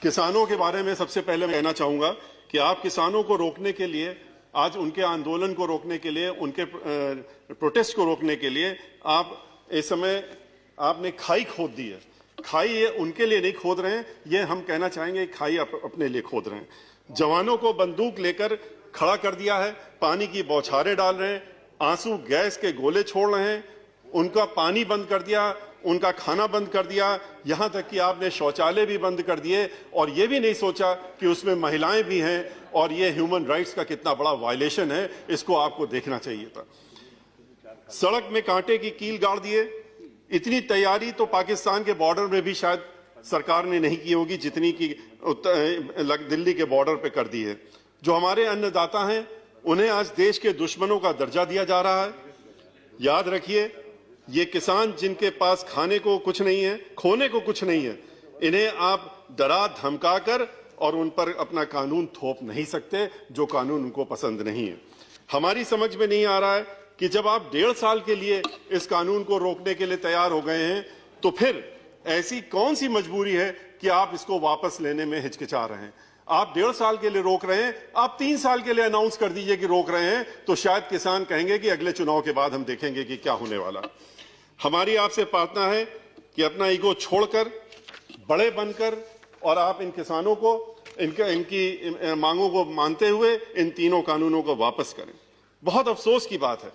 किसानों के बारे में सबसे पहले मैं कहना चाहूंगा कि आप किसानों को रोकने के लिए, आज उनके आंदोलन को रोकने के लिए, उनके प्रोटेस्ट को रोकने के लिए आप इस समय आपने खाई खोद दी है। खाई ये उनके लिए नहीं खोद रहे हैं, ये हम कहना चाहेंगे खाई अपने लिए खोद रहे हैं। जवानों को बंदूक लेकर खड़ा कर दिया है, पानी की बौछारें डाल रहे हैं, आंसू गैस के गोले छोड़ रहे हैं, उनका पानी बंद कर दिया, उनका खाना बंद कर दिया, यहां तक कि आपने शौचालय भी बंद कर दिए और ये भी नहीं सोचा कि उसमें महिलाएं भी हैं और ये ह्यूमन राइट्स का कितना बड़ा वायलेशन है, इसको आपको देखना चाहिए था। सड़क में कांटे की कील गाड़ दिए। इतनी तैयारी तो पाकिस्तान के बॉर्डर में भी शायद सरकार ने नहीं की होगी जितनी की दिल्ली के बॉर्डर पे कर दी है। जो हमारे अन्नदाता हैं उन्हें आज देश के दुश्मनों का दर्जा दिया जा रहा है। याद रखिए, ये किसान जिनके पास खाने को कुछ नहीं है, खोने को कुछ नहीं है, इन्हें आप डरा धमका कर और उन पर अपना कानून थोप नहीं सकते जो कानून उनको पसंद नहीं है। हमारी समझ में नहीं आ रहा है कि जब आप 1.5 साल के लिए इस कानून को रोकने के लिए तैयार हो गए हैं तो फिर ऐसी कौन सी मजबूरी है कि आप इसको वापस लेने में हिचकिचा रहे हैं। आप 1.5 साल के लिए रोक रहे हैं, आप 3 साल के लिए अनाउंस कर दीजिए कि रोक रहे हैं, तो शायद किसान कहेंगे कि अगले चुनाव के बाद हम देखेंगे कि क्या होने वाला। हमारी आपसे प्रार्थना है कि अपना ईगो छोड़कर बड़े बनकर और आप इन किसानों को इनकी मांगों को मानते हुए इन तीनों कानूनों को वापस करें। बहुत अफसोस की बात है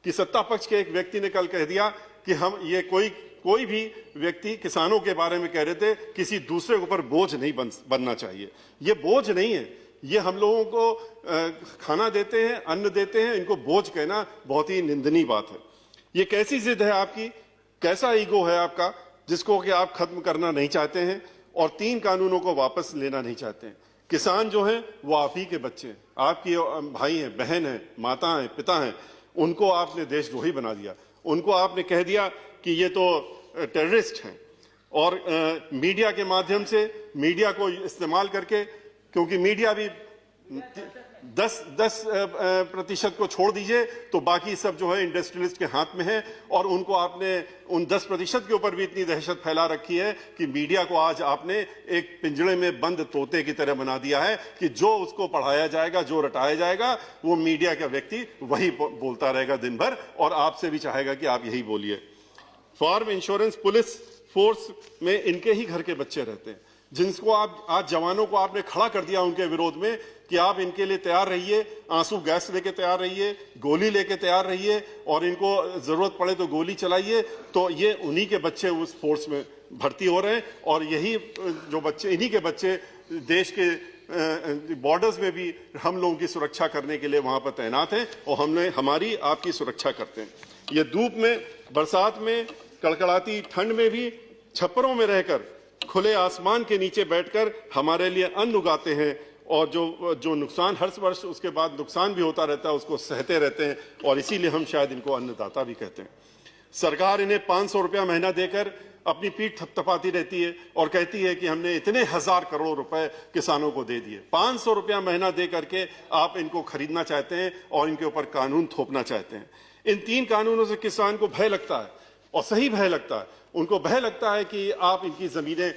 कि सत्ता पक्ष के एक व्यक्ति ने कल कह दिया कि हम ये कोई भी व्यक्ति किसानों के बारे में कह रहे थे किसी दूसरे के ऊपर बोझ नहीं बनना चाहिए। ये बोझ नहीं है, ये हम लोगों को खाना देते हैं, अन्न देते हैं, इनको बोझ कहना बहुत ही निंदनीय बात है। ये कैसी जिद है आपकी, कैसा ईगो है आपका जिसको कि आप खत्म करना नहीं चाहते हैं और 3 कानूनों को वापस लेना नहीं चाहते हैं। किसान जो हैं वो आप ही के बच्चे हैं, आपकी भाई हैं, बहन हैं, माता हैं, पिता हैं, उनको आपने देशद्रोही बना दिया। उनको आपने कह दिया कि ये तो टेररिस्ट हैं और मीडिया के माध्यम से, मीडिया को इस्तेमाल करके, क्योंकि मीडिया भी 10% को छोड़ दीजिए तो बाकी सब जो है इंडस्ट्रियलिस्ट के हाथ में है और उनको आपने उन 10% के ऊपर भी इतनी दहशत फैला रखी है कि मीडिया को आज आपने एक पिंजड़े में बंद तोते की तरह बना दिया है कि जो उसको पढ़ाया जाएगा, जो रटाया जाएगा, वो मीडिया का व्यक्ति वही बोलता रहेगा दिन भर और आपसे भी चाहेगा कि आप यही बोलिए। फार्म इंश्योरेंस पुलिस फोर्स में इनके ही घर के बच्चे रहते हैं जिनको आप आज जवानों को आपने खड़ा कर दिया उनके विरोध में कि आप इनके लिए तैयार रहिए, आंसू गैस लेके तैयार रहिए, गोली लेके तैयार रहिए और इनको जरूरत पड़े तो गोली चलाइए। तो ये उन्हीं के बच्चे उस फोर्स में भर्ती हो रहे हैं और यही जो बच्चे, इन्हीं के बच्चे देश के बॉर्डर्स में भी हम लोगों की सुरक्षा करने के लिए वहां पर तैनात हैं और हमने हमारी आपकी सुरक्षा करते हैं। ये धूप में, बरसात में, कड़कड़ाती ठंड में भी छप्परों में रहकर, खुले आसमान के नीचे बैठकर हमारे लिए अन्न उगाते हैं और जो नुकसान हर वर्ष उसके बाद नुकसान भी होता रहता है उसको सहते रहते हैं और इसीलिए हम शायद इनको अन्नदाता भी कहते हैं। सरकार इन्हें 500 रुपया महीना देकर अपनी पीठ थपथपाती रहती है और कहती है कि हमने इतने 1000 करोड़ रुपए किसानों को दे दिए। 500 रुपया महीना दे करके आप इनको खरीदना चाहते हैं और इनके ऊपर कानून थोपना चाहते हैं। इन 3 कानूनों से किसान को भय लगता है और सही भय लगता है। उनको भय लगता है कि आप इनकी जमीनें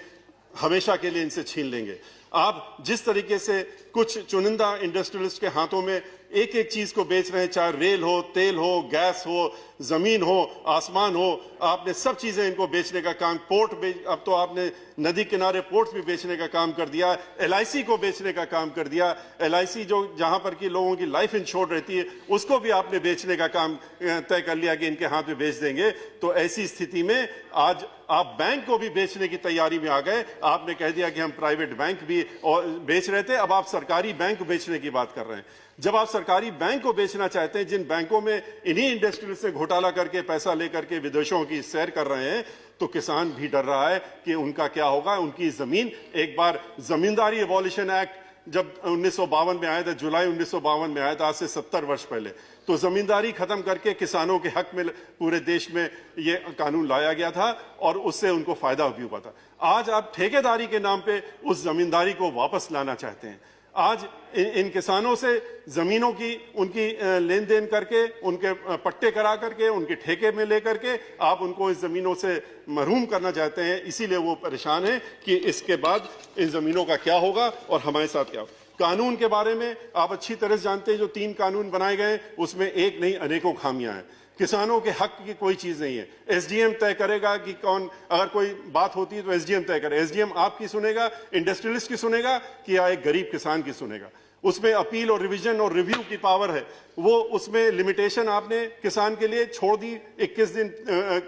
हमेशा के लिए इनसे छीन लेंगे। आप जिस तरीके से कुछ चुनिंदा इंडस्ट्रियलिस्ट के हाथों में एक एक चीज को बेच रहे हैं, चाहे रेल हो, तेल हो, गैस हो, जमीन हो, आसमान हो, आपने सब चीजें इनको बेचने का काम, अब तो आपने नदी किनारे पोर्ट्स भी बेचने का काम कर दिया, LIC को बेचने का काम कर दिया। LIC जो जहां पर कि लोगों की लाइफ इंश्योर्ड रहती है उसको भी आपने बेचने का काम तय कर लिया कि इनके हाथ में बेच देंगे। तो ऐसी स्थिति में आज आप बैंक को भी बेचने की तैयारी में आ गए। आपने कह दिया कि हम प्राइवेट बैंक भी और बेच रहे थे, अब आप सरकारी बैंक बेचने की बात कर रहे हैं। जब आप सरकारी बैंक को बेचना चाहते हैं, जिन बैंकों में इन्हीं इंडस्ट्री से घोटाला करके पैसा लेकर के विदेशों की सैर कर रहे हैं, तो किसान भी डर रहा है कि उनका क्या होगा। उनकी जमीन, एक बार जमींदारी एबॉलिशन एक्ट जब 1952 में आया था, जुलाई 1952 में आया था, आज से 70 वर्ष पहले, तो जमींदारी खत्म करके किसानों के हक में पूरे देश में ये कानून लाया गया था और उससे उनको फायदा भी हुआ था। आज आप ठेकेदारी के नाम पे उस जमींदारी को वापस लाना चाहते हैं। आज इन किसानों से जमीनों की उनकी लेन देन करके, उनके पट्टे करा करके, उनके ठेके में लेकर के आप उनको इस जमीनों से महरूम करना चाहते हैं। इसीलिए वो परेशान है कि इसके बाद इन जमीनों का क्या होगा और हमारे साथ क्या होगा। कानून के बारे में आप अच्छी तरह से जानते हैं, जो 3 कानून बनाए गए उसमें एक नहीं अनेकों खामियां हैं। किसानों के हक की कोई चीज नहीं है। एसडीएम तय करेगा कि कौन, अगर कोई बात होती है तो एसडीएम तय करे। एसडीएम आपकी सुनेगा, इंडस्ट्रियलिस्ट की सुनेगा कि या एक गरीब किसान की सुनेगा। उसमें अपील और रिवीजन और रिव्यू की पावर है। वो उसमें लिमिटेशन आपने किसान के लिए छोड़ दी 21 दिन,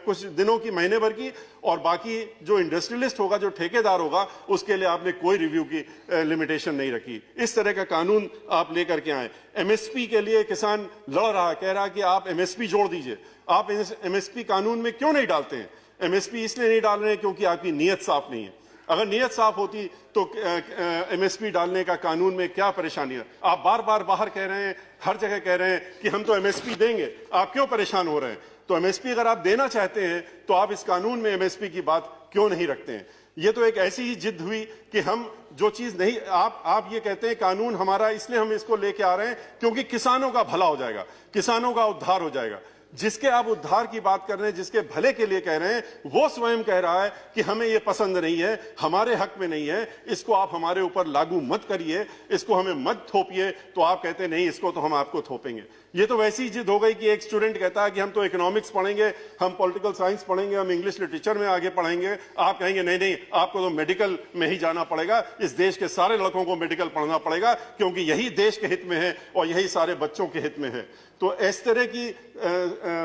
कुछ दिनों की, महीने भर की, और बाकी जो इंडस्ट्रियलिस्ट होगा, जो ठेकेदार होगा, उसके लिए आपने कोई रिव्यू की लिमिटेशन नहीं रखी। इस तरह का कानून आप लेकर के आए। एमएसपी के लिए किसान लड़ रहा है, कह रहा है कि आप एमएसपी जोड़ दीजिए। आप एमएसपी कानून में क्यों नहीं डालते हैं? एमएसपी इसलिए नहीं डाल रहे हैं क्योंकि आपकी नीयत साफ नहीं है। अगर नीयत साफ होती तो एमएसपी डालने का कानून में क्या परेशानी है? आप बार बार बाहर कह रहे हैं, हर जगह कह रहे हैं कि हम तो एमएसपी देंगे, आप क्यों परेशान हो रहे हैं? तो एमएसपी अगर आप देना चाहते हैं तो आप इस कानून में एमएसपी की बात क्यों नहीं रखते हैं? ये तो एक ऐसी ही जिद हुई कि हम जो चीज नहीं, आप ये कहते हैं कानून हमारा, इसलिए हम इसको लेके आ रहे हैं क्योंकि किसानों का भला हो जाएगा, किसानों का उद्धार हो जाएगा। जिसके आप उद्धार की बात कर रहे हैं, जिसके भले के लिए कह रहे हैं, वो स्वयं कह रहा है कि हमें ये पसंद नहीं है, हमारे हक में नहीं है, इसको आप हमारे ऊपर लागू मत करिए, इसको हमें मत थोपिए। तो आप कहते हैं नहीं, इसको तो हम आपको थोपेंगे। ये तो वैसी जिद हो गई कि एक स्टूडेंट कहता है कि हम तो इकोनॉमिक्स पढ़ेंगे, हम पॉलिटिकल साइंस पढ़ेंगे, हम इंग्लिश लिटरेचर में आगे पढ़ेंगे। आप कहेंगे नहीं नहीं, आपको तो मेडिकल में ही जाना पड़ेगा, इस देश के सारे लड़कों को मेडिकल पढ़ना पड़ेगा क्योंकि यही देश के हित में है और यही सारे बच्चों के हित में है। तो इस तरह की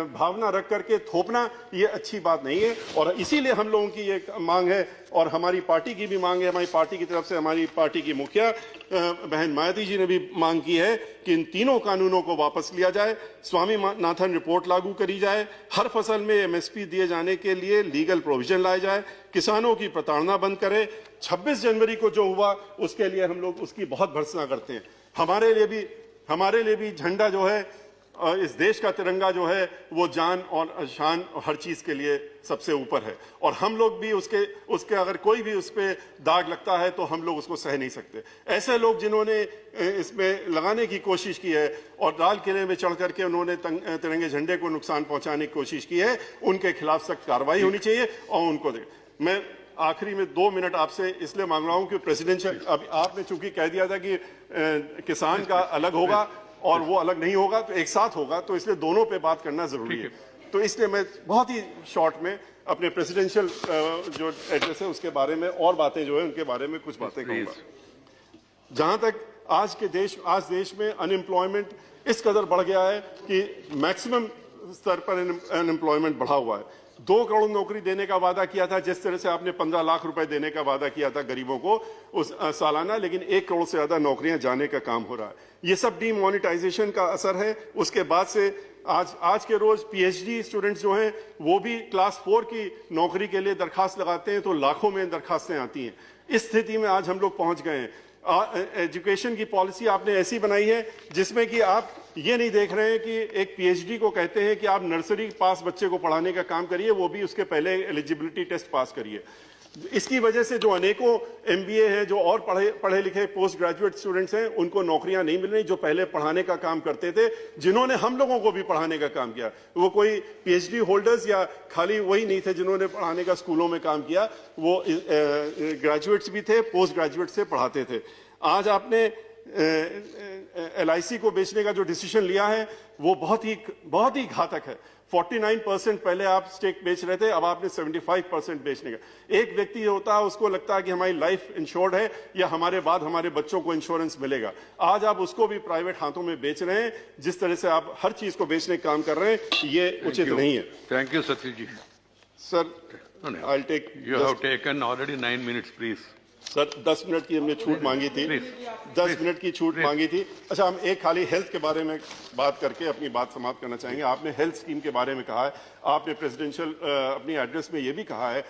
भावना रख करके थोपना ये अच्छी बात नहीं है। और इसीलिए हम लोगों की ये मांग है और हमारी पार्टी की भी मांग है, हमारी पार्टी की तरफ से हमारी पार्टी की मुखिया बहन मायावती जी ने भी मांग की है कि इन तीनों कानूनों को वापस लिया जाए, स्वामीनाथन रिपोर्ट लागू करी जाए, हर फसल में एमएसपी दिए जाने के लिए लीगल प्रोविजन लाए जाए, किसानों की प्रताड़ना बंद करें। 26 जनवरी को जो हुआ उसके लिए हम लोग उसकी बहुत भर्त्सना करते हैं। हमारे लिए भी झंडा जो है, इस देश का तिरंगा जो है, वो जान और शान और हर चीज के लिए सबसे ऊपर है। और हम लोग भी उसके अगर कोई भी उस पर दाग लगता है तो हम लोग उसको सह नहीं सकते। ऐसे लोग जिन्होंने इसमें लगाने की कोशिश की है और लाल किले में चढ़ करके उन्होंने तिरंगे झंडे को नुकसान पहुंचाने की कोशिश की है, उनके खिलाफ सख्त कार्रवाई होनी चाहिए। और उनको मैं आखिरी में 2 मिनट आपसे इसलिए मांग रहा हूं कि प्रेसिडेंशियल, अब आपने चूंकि कह दिया था कि किसान का अलग होगा और वो अलग नहीं होगा, तो एक साथ होगा, तो इसलिए दोनों पे बात करना जरूरी है। तो इसलिए मैं बहुत ही शॉर्ट में अपने प्रेसिडेंशियल जो एड्रेस है उसके बारे में और बातें जो है उनके बारे में कुछ बातें कहूंगा। जहां तक आज देश में अनएम्प्लॉयमेंट इस कदर बढ़ गया है कि मैक्सिमम स्तर पर अनएम्प्लॉयमेंट बढ़ा हुआ है। 2 करोड़ नौकरी देने का वादा किया था, जिस तरह से आपने 15 लाख रुपए देने का वादा किया था गरीबों को उस सालाना, लेकिन 1 करोड़ से ज्यादा नौकरियां जाने का काम हो रहा है। ये सब डीमोनेटाइजेशन का असर है। उसके बाद से आज के रोज पीएचडी स्टूडेंट्स जो हैं वो भी क्लास 4 की नौकरी के लिए दरखास्त लगाते हैं तो लाखों में दरखास्तें आती हैं। इस स्थिति में आज हम लोग पहुंच गए हैं। एजुकेशन की पॉलिसी आपने ऐसी बनाई है जिसमें कि आप ये नहीं देख रहे हैं कि एक पीएचडी को कहते हैं कि आप नर्सरी पास बच्चे को पढ़ाने का काम करिए, वो भी उसके पहले एलिजिबिलिटी टेस्ट पास करिए। इसकी वजह से जो अनेकों एमबीए हैं, जो और पढ़े लिखे पोस्ट ग्रेजुएट स्टूडेंट्स हैं, उनको नौकरियां नहीं मिल रही, जो पहले पढ़ाने का काम करते थे, जिन्होंने हम लोगों को भी पढ़ाने का काम किया। वो कोई पीएचडी होल्डर्स या खाली वही नहीं थे जिन्होंने पढ़ाने का स्कूलों में काम किया, वो ग्रेजुएट्स भी थे, पोस्ट ग्रेजुएट से पढ़ाते थे। आज आपने एलआईसी को बेचने का जो डिसीजन लिया है वो बहुत ही घातक है। 49% पहले आप स्टेक बेच रहे थे, अब आपने 75% बेचने का। एक व्यक्ति होता है, उसको लगता है कि हमारी लाइफ इंश्योर्ड है या हमारे बाद हमारे बच्चों को इंश्योरेंस मिलेगा। आज आप उसको भी प्राइवेट हाथों में बेच रहे हैं। जिस तरह से आप हर चीज को बेचने का काम कर रहे हैं, ये उचित नहीं है। Thank you Satish ji. Sir I take, you have taken already 9 minutes please. Sir 10 minute की हमने छूट मांगी थी, 10 मिनट की छूट मांगी थी। अच्छा, हम एक खाली हेल्थ के बारे में बात करके अपनी बात समाप्त करना चाहेंगे। आपने हेल्थ स्कीम के बारे में कहा है, आपने प्रेसिडेंशियल अपनी एड्रेस में ये भी कहा है,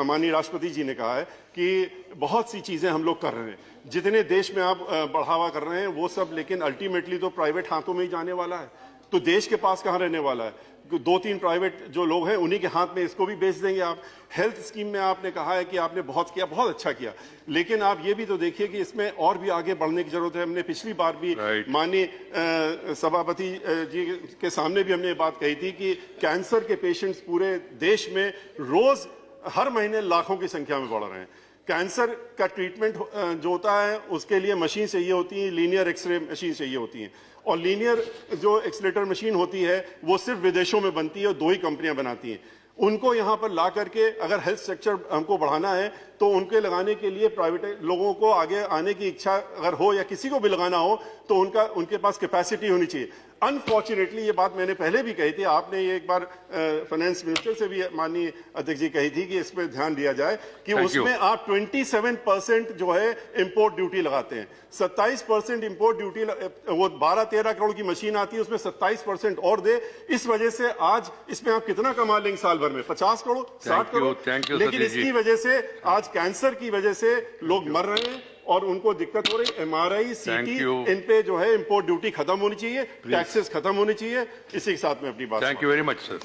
माननीय राष्ट्रपति जी ने कहा है कि बहुत सी चीजें हम लोग कर रहे हैं, जितने देश में आप बढ़ावा कर रहे हैं वो सब, लेकिन अल्टीमेटली तो प्राइवेट हाथों में ही जाने वाला है। तो देश के पास कहाँ रहने वाला है? 2-3 प्राइवेट जो लोग हैं उन्हीं के हाथ में इसको भी बेच देंगे आप। हेल्थ स्कीम में आपने कहा है कि आपने बहुत किया, बहुत अच्छा किया, लेकिन आप ये भी तो देखिए कि इसमें और भी आगे बढ़ने की जरूरत है। हमने पिछली बार भी माननीय सभापति जी के सामने भी हमने ये बात कही थी कि कैंसर के पेशेंट्स पूरे देश में रोज हर महीने लाखों की संख्या में बढ़ रहे हैं। कैंसर का ट्रीटमेंट जो होता है उसके लिए मशीन चाहिए होती है, लीनियर एक्सरे मशीन चाहिए होती है, और लीनियर जो एक्सलेटर मशीन होती है वो सिर्फ विदेशों में बनती है और 2 ही कंपनियां बनाती हैं। उनको यहां पर ला करके अगर हेल्थ स्ट्रक्चर हमको बढ़ाना है तो उनके लगाने के लिए प्राइवेट लोगों को आगे आने की इच्छा अगर हो या किसी को भी लगाना हो तो उनके पास कैपेसिटी होनी चाहिए। अनफॉर्चुनेटली ये बात मैंने पहले भी कही थी, आपने ये एक बार फाइनेंस मिनिस्टर से भी माननीय अध्यक्ष जी कही थी कि इस पर ध्यान दिया जाए कि उसमें आप 27% जो है इंपोर्ट ड्यूटी लगाते हैं, 27% इंपोर्ट ड्यूटी, वो 12-13 करोड़ की मशीन आती है उसमें 27% और दे। इस वजह से आज इसमें आप कितना कमा लेंगे साल भर में? 50 करोड़, 60 करोड़। लेकिन इसकी वजह से आज कैंसर की वजह से लोग मर रहे हैं और उनको दिक्कत हो रही। MRI, CT, इन पे जो है इंपोर्ट ड्यूटी खत्म होनी चाहिए, टैक्सेस खत्म होनी चाहिए। इसी के साथ में अपनी बात। Thank you very much sir.